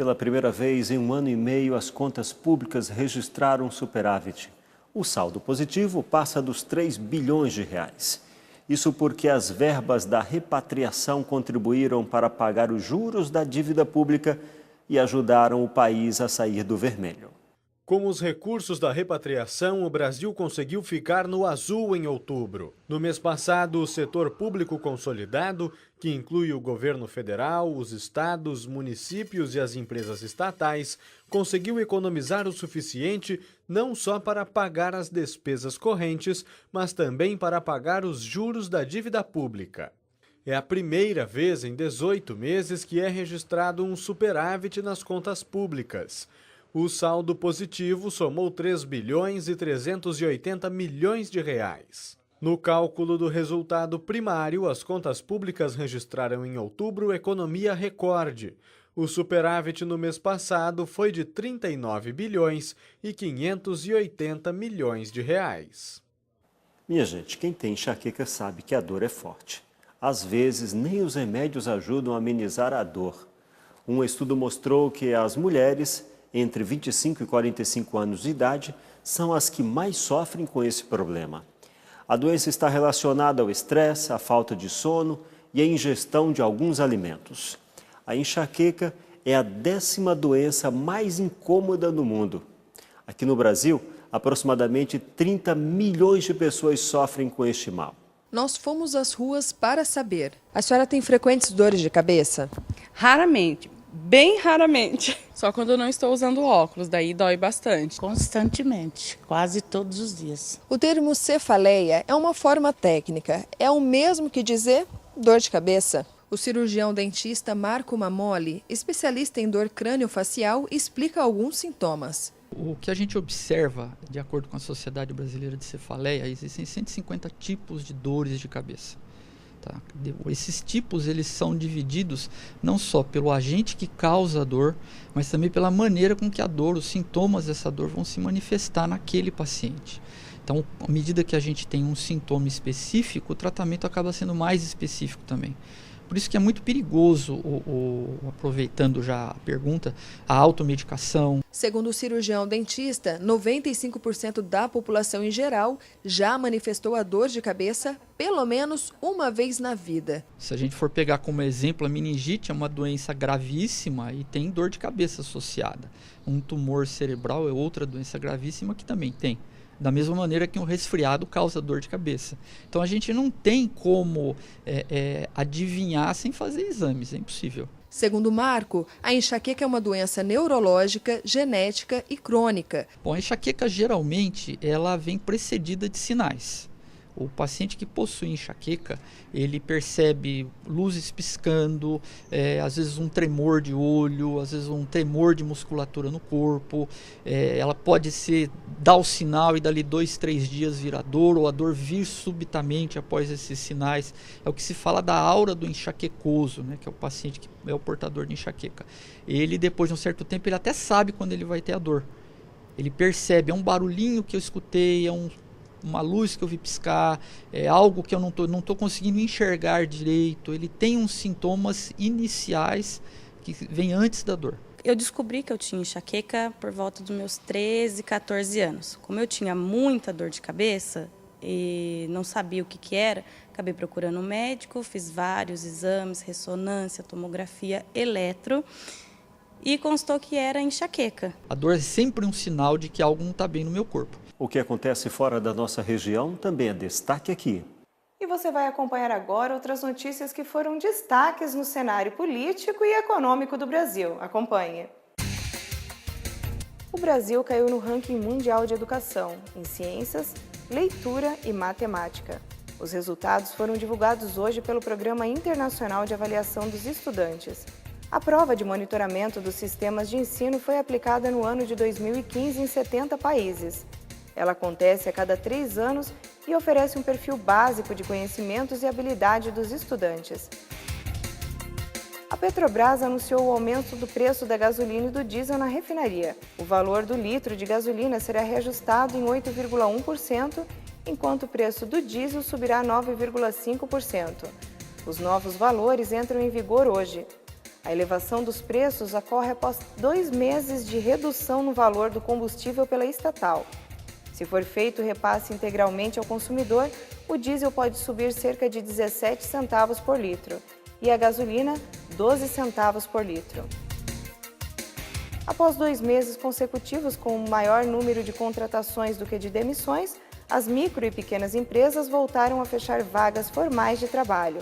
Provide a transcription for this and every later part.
Pela primeira vez em 1 ano e meio, as contas públicas registraram superávit. O saldo positivo passa dos 3 bilhões de reais. Isso porque as verbas da repatriação contribuíram para pagar os juros da dívida pública e ajudaram o país a sair do vermelho. Com os recursos da repatriação, o Brasil conseguiu ficar no azul em outubro. No mês passado, o setor público consolidado, que inclui o governo federal, os estados, municípios e as empresas estatais, conseguiu economizar o suficiente não só para pagar as despesas correntes, mas também para pagar os juros da dívida pública. É a primeira vez em 18 meses que é registrado um superávit nas contas públicas. O saldo positivo somou 3 bilhões e 380 milhões de reais. No cálculo do resultado primário, as contas públicas registraram em outubro economia recorde. O superávit no mês passado foi de 39 bilhões e 580 milhões de reais. Minha gente, quem tem enxaqueca sabe que a dor é forte. Às vezes, nem os remédios ajudam a amenizar a dor. Um estudo mostrou que as mulheres entre 25 e 45 anos de idade são as que mais sofrem com esse problema. A doença está relacionada ao estresse, à falta de sono e à ingestão de alguns alimentos. A enxaqueca é a 10ª doença mais incômoda do mundo. Aqui no Brasil, aproximadamente 30 milhões de pessoas sofrem com este mal. Nós fomos às ruas para saber. A senhora tem frequentes dores de cabeça? Raramente. Bem raramente. Só quando eu não estou usando óculos, daí dói bastante. Constantemente, quase todos os dias. O termo cefaleia é uma forma técnica. É o mesmo que dizer dor de cabeça. O cirurgião dentista Marco Mamoli, especialista em dor crânio-facial, explica alguns sintomas. O que a gente observa, de acordo com a Sociedade Brasileira de Cefaleia, existem 150 tipos de dores de cabeça. Tá? Esses tipos eles são divididos não só pelo agente que causa a dor, mas também pela maneira com que a dor, os sintomas dessa dor vão se manifestar naquele paciente. Então, à medida que a gente tem um sintoma específico, o tratamento acaba sendo mais específico também. Por isso que é muito perigoso, aproveitando já a pergunta, a automedicação. Segundo o cirurgião dentista, 95% da população em geral já manifestou a dor de cabeça pelo menos uma vez na vida. Se a gente for pegar como exemplo, a meningite é uma doença gravíssima e tem dor de cabeça associada. Um tumor cerebral é outra doença gravíssima que também tem. Da mesma maneira que um resfriado causa dor de cabeça. Então a gente não tem como adivinhar sem fazer exames, é impossível. Segundo Marco, a enxaqueca é uma doença neurológica, genética e crônica. Bom, a enxaqueca geralmente ela vem precedida de sinais. O paciente que possui enxaqueca, ele percebe luzes piscando, às vezes um tremor de olho, às vezes um tremor de musculatura no corpo. Ela pode dar o sinal e dali 2, 3 dias vir a dor, ou a dor vir subitamente após esses sinais. É o que se fala da aura do enxaquecoso, né, que é o paciente que é o portador de enxaqueca. Ele, depois de um certo tempo, ele até sabe quando ele vai ter a dor. Ele percebe, é um barulhinho que eu escutei, uma luz que eu vi piscar, é algo que eu não tô conseguindo enxergar direito. Ele tem uns sintomas iniciais que vêm antes da dor. Eu descobri que eu tinha enxaqueca por volta dos meus 13, 14 anos. Como eu tinha muita dor de cabeça e não sabia o que era, acabei procurando um médico, fiz vários exames, ressonância, tomografia, eletro, e constou que era enxaqueca. A dor é sempre um sinal de que algo não está bem no meu corpo. O que acontece fora da nossa região também é destaque aqui. E você vai acompanhar agora outras notícias que foram destaques no cenário político e econômico do Brasil. Acompanhe. O Brasil caiu no ranking mundial de educação, em ciências, leitura e matemática. Os resultados foram divulgados hoje pelo Programa Internacional de Avaliação dos Estudantes. A prova de monitoramento dos sistemas de ensino foi aplicada no ano de 2015 em 70 países. Ela acontece a cada 3 anos e oferece um perfil básico de conhecimentos e habilidade dos estudantes. A Petrobras anunciou o aumento do preço da gasolina e do diesel na refinaria. O valor do litro de gasolina será reajustado em 8,1%, enquanto o preço do diesel subirá 9,5%. Os novos valores entram em vigor hoje. A elevação dos preços ocorre após 2 meses de redução no valor do combustível pela estatal. Se for feito o repasse integralmente ao consumidor, o diesel pode subir cerca de 17 centavos por litro e a gasolina 12 centavos por litro. Após 2 meses consecutivos com o maior número de contratações do que de demissões, as micro e pequenas empresas voltaram a fechar vagas formais de trabalho.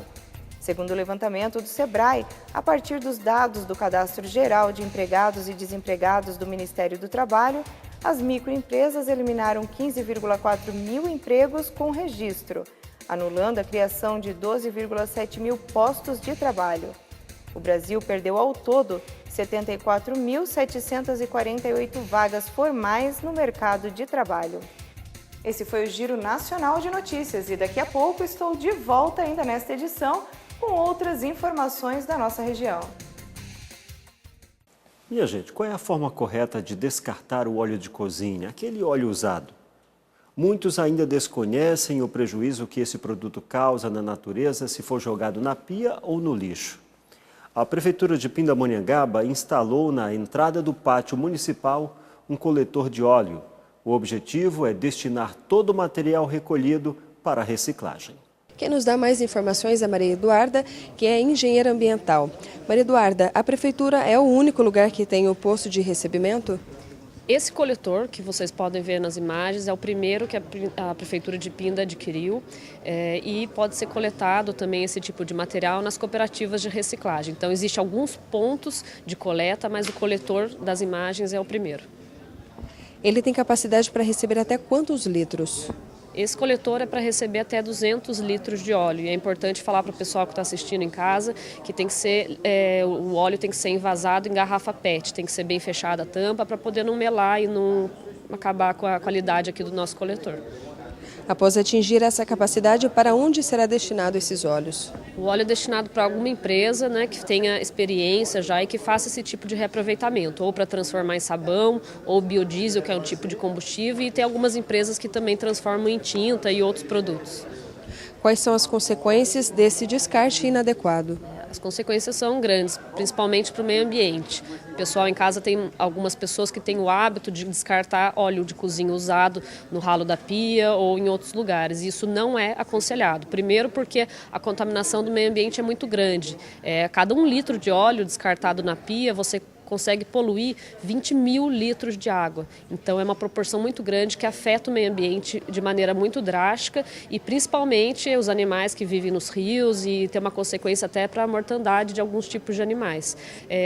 Segundo o levantamento do Sebrae, a partir dos dados do Cadastro Geral de Empregados e Desempregados do Ministério do Trabalho, as microempresas eliminaram 15,4 mil empregos com registro, anulando a criação de 12,7 mil postos de trabalho. O Brasil perdeu ao todo 74.748 vagas formais no mercado de trabalho. Esse foi o Giro Nacional de Notícias e daqui a pouco estou de volta ainda nesta edição com outras informações da nossa região. Minha gente, qual é a forma correta de descartar o óleo de cozinha, aquele óleo usado? Muitos ainda desconhecem o prejuízo que esse produto causa na natureza se for jogado na pia ou no lixo. A Prefeitura de Pindamonhangaba instalou na entrada do pátio municipal um coletor de óleo. O objetivo é destinar todo o material recolhido para a reciclagem. Quem nos dá mais informações é Maria Eduarda, que é engenheira ambiental. Maria Eduarda, a Prefeitura é o único lugar que tem o posto de recebimento? Esse coletor que vocês podem ver nas imagens é o primeiro que a Prefeitura de Pinda adquiriu e pode ser coletado também esse tipo de material nas cooperativas de reciclagem. Então, existem alguns pontos de coleta, mas o coletor das imagens é o primeiro. Ele tem capacidade para receber até quantos litros? Esse coletor é para receber até 200 litros de óleo. E é importante falar para o pessoal que está assistindo em casa que tem que ser, o óleo tem que ser envasado em garrafa PET, tem que ser bem fechada a tampa para poder não melar e não acabar com a qualidade aqui do nosso coletor. Após atingir essa capacidade, para onde será destinado esses óleos? O óleo é destinado para alguma empresa, né, que tenha experiência já e que faça esse tipo de reaproveitamento, ou para transformar em sabão, ou biodiesel, que é um tipo de combustível, e tem algumas empresas que também transformam em tinta e outros produtos. Quais são as consequências desse descarte inadequado? As consequências são grandes, principalmente para o meio ambiente. O pessoal em casa tem algumas pessoas que têm o hábito de descartar óleo de cozinha usado no ralo da pia ou em outros lugares. Isso não é aconselhado. Primeiro porque a contaminação do meio ambiente é muito grande. Cada 1 litro de óleo descartado na pia, você consegue poluir 20 mil litros de água. Então é uma proporção muito grande que afeta o meio ambiente de maneira muito drástica e principalmente os animais que vivem nos rios e tem uma consequência até para a mortandade de alguns tipos de animais.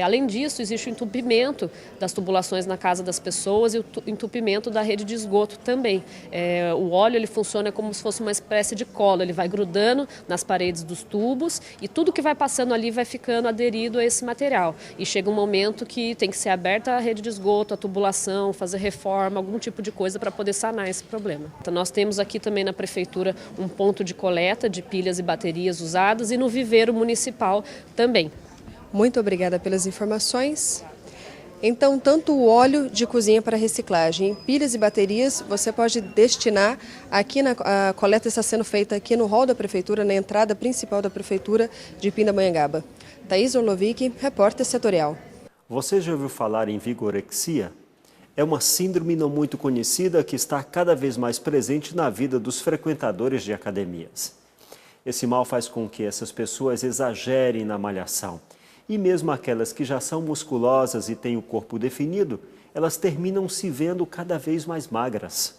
Além disso, existe o entupimento das tubulações na casa das pessoas e o entupimento da rede de esgoto também. O óleo ele funciona como se fosse uma espécie de cola, ele vai grudando nas paredes dos tubos e tudo que vai passando ali vai ficando aderido a esse material. E chega um momento que tem que ser aberta a rede de esgoto, a tubulação, fazer reforma, algum tipo de coisa para poder sanar esse problema. Então, nós temos aqui também na Prefeitura um ponto de coleta de pilhas e baterias usadas e no viveiro municipal também. Muito obrigada pelas informações. Então, tanto o óleo de cozinha para reciclagem, pilhas e baterias, você pode destinar aqui a coleta está sendo feita aqui no hall da Prefeitura, na entrada principal da Prefeitura de Pindamonhangaba. Thaís Orlovic, repórter setorial. Você já ouviu falar em vigorexia? É uma síndrome não muito conhecida que está cada vez mais presente na vida dos frequentadores de academias. Esse mal faz com que essas pessoas exagerem na malhação. E mesmo aquelas que já são musculosas e têm o corpo definido, elas terminam se vendo cada vez mais magras.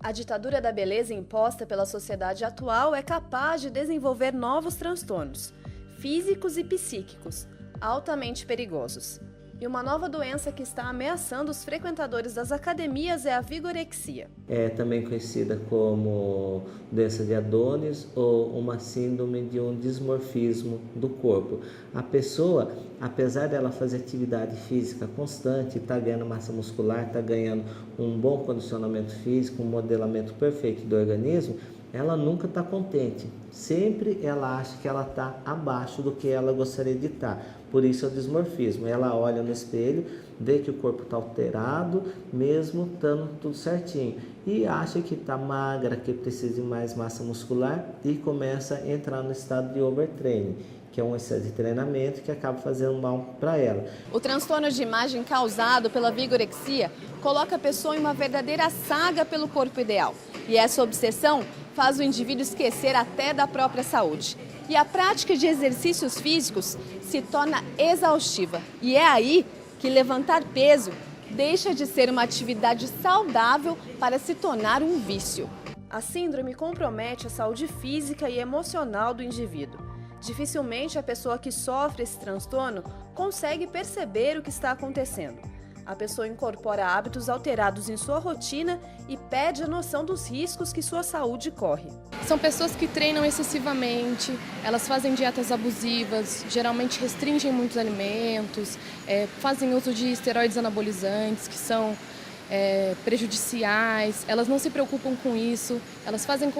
A ditadura da beleza imposta pela sociedade atual é capaz de desenvolver novos transtornos, físicos e psíquicos, altamente perigosos. E uma nova doença que está ameaçando os frequentadores das academias é a vigorexia. É também conhecida como doença de Adonis ou uma síndrome de um dismorfismo do corpo. A pessoa, apesar dela fazer atividade física constante, está ganhando massa muscular, está ganhando um bom condicionamento físico, um modelamento perfeito do organismo, ela nunca está contente. Sempre ela acha que ela está abaixo do que ela gostaria de estar. Por isso é o dismorfismo. Ela olha no espelho, vê que o corpo está alterado, mesmo estando tudo certinho. E acha que está magra, que precisa de mais massa muscular e começa a entrar no estado de overtraining. que é um excesso de treinamento que acaba fazendo mal para ela. O transtorno de imagem causado pela vigorexia coloca a pessoa em uma verdadeira saga pelo corpo ideal. E essa obsessão faz o indivíduo esquecer até da própria saúde. E a prática de exercícios físicos se torna exaustiva. E é aí que levantar peso deixa de ser uma atividade saudável para se tornar um vício. A síndrome compromete a saúde física e emocional do indivíduo. Dificilmente a pessoa que sofre esse transtorno consegue perceber o que está acontecendo. A pessoa incorpora hábitos alterados em sua rotina e perde a noção dos riscos que sua saúde corre. São pessoas que treinam excessivamente, elas fazem dietas abusivas, geralmente restringem muitos alimentos, fazem uso de esteroides anabolizantes que são prejudiciais, elas não se preocupam com isso, elas fazem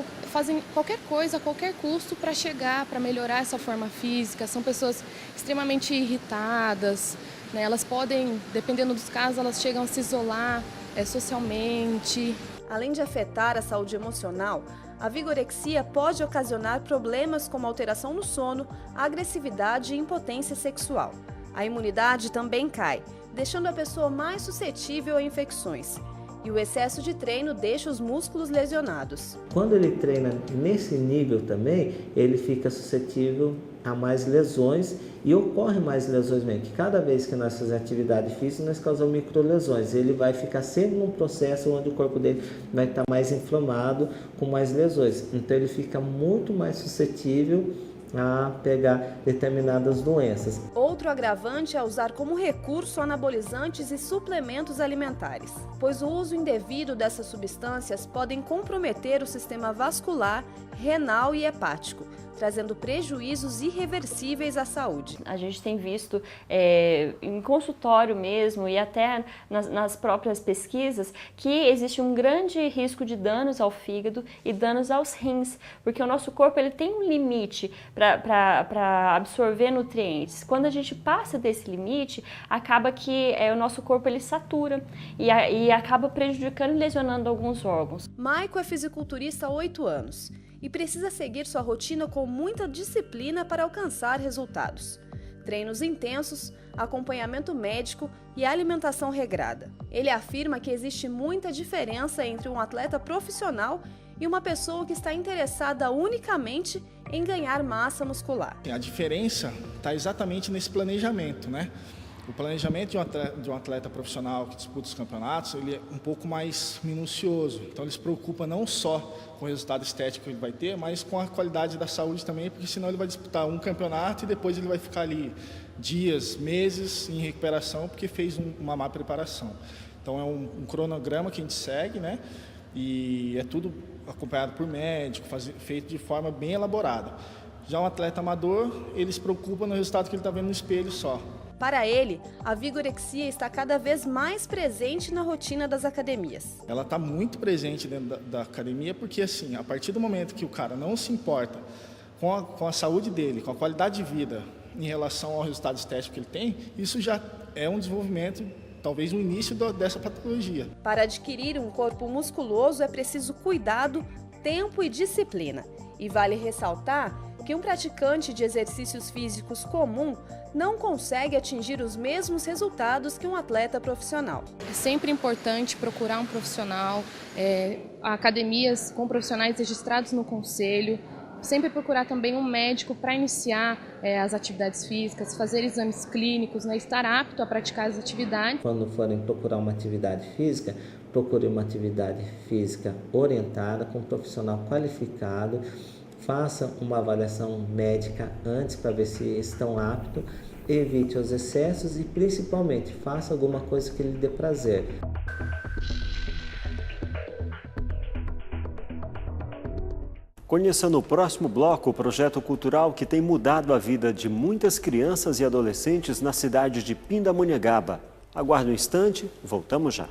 qualquer coisa a qualquer custo para melhorar essa forma física. São pessoas extremamente irritadas, né? Elas podem, dependendo dos casos, elas chegam a se isolar socialmente. Além de afetar a saúde emocional, a vigorexia pode ocasionar problemas como alteração no sono, agressividade e impotência sexual. A imunidade também cai, deixando a pessoa mais suscetível a infecções. E o excesso de treino deixa os músculos lesionados. Quando ele treina nesse nível também, ele fica suscetível a mais lesões e ocorre mais lesões mesmo. Que cada vez que nós fazemos atividade física, nós causamos microlesões. Ele vai ficar sempre num processo onde o corpo dele vai estar mais inflamado, com mais lesões. Então ele fica muito mais suscetível a pegar determinadas doenças. Outro agravante é usar como recurso anabolizantes e suplementos alimentares, pois o uso indevido dessas substâncias podem comprometer o sistema vascular, renal e hepático, trazendo prejuízos irreversíveis à saúde. A gente tem visto em consultório mesmo e até nas próprias pesquisas que existe um grande risco de danos ao fígado e danos aos rins, porque o nosso corpo ele tem um limite para absorver nutrientes. Quando a gente passa desse limite, acaba que o nosso corpo ele satura e acaba prejudicando e lesionando alguns órgãos. Maico é fisiculturista há 8 anos. E precisa seguir sua rotina com muita disciplina para alcançar resultados. Treinos intensos, acompanhamento médico e alimentação regrada. Ele afirma que existe muita diferença entre um atleta profissional e uma pessoa que está interessada unicamente em ganhar massa muscular. A diferença está exatamente nesse planejamento, né? O planejamento de um atleta profissional que disputa os campeonatos, ele é um pouco mais minucioso. Então ele se preocupa não só com o resultado estético que ele vai ter, mas com a qualidade da saúde também, porque senão ele vai disputar um campeonato e depois ele vai ficar ali dias, meses em recuperação porque fez uma má preparação. Então é um cronograma que a gente segue, né? E é tudo acompanhado por médico, feito de forma bem elaborada. Já um atleta amador, ele se preocupa no resultado que ele está vendo no espelho só. Para ele, a vigorexia está cada vez mais presente na rotina das academias. Ela está muito presente dentro da academia porque, assim, a partir do momento que o cara não se importa com a saúde dele, com a qualidade de vida em relação ao resultado estético que ele tem, isso já é um desenvolvimento, talvez um início dessa patologia. Para adquirir um corpo musculoso é preciso cuidado, tempo e disciplina. E vale ressaltar que um praticante de exercícios físicos comum não consegue atingir os mesmos resultados que um atleta profissional. É sempre importante procurar um profissional, academias com profissionais registrados no conselho, sempre procurar também um médico para iniciar as atividades físicas, fazer exames clínicos, né, estar apto a praticar as atividades. Quando forem procurar uma atividade física, procure uma atividade física orientada, com um profissional qualificado. Faça uma avaliação médica antes para ver se estão aptos, evite os excessos e principalmente faça alguma coisa que lhe dê prazer. Conheça no próximo bloco o projeto cultural que tem mudado a vida de muitas crianças e adolescentes na cidade de Pindamonhangaba. Aguarde um instante, voltamos já.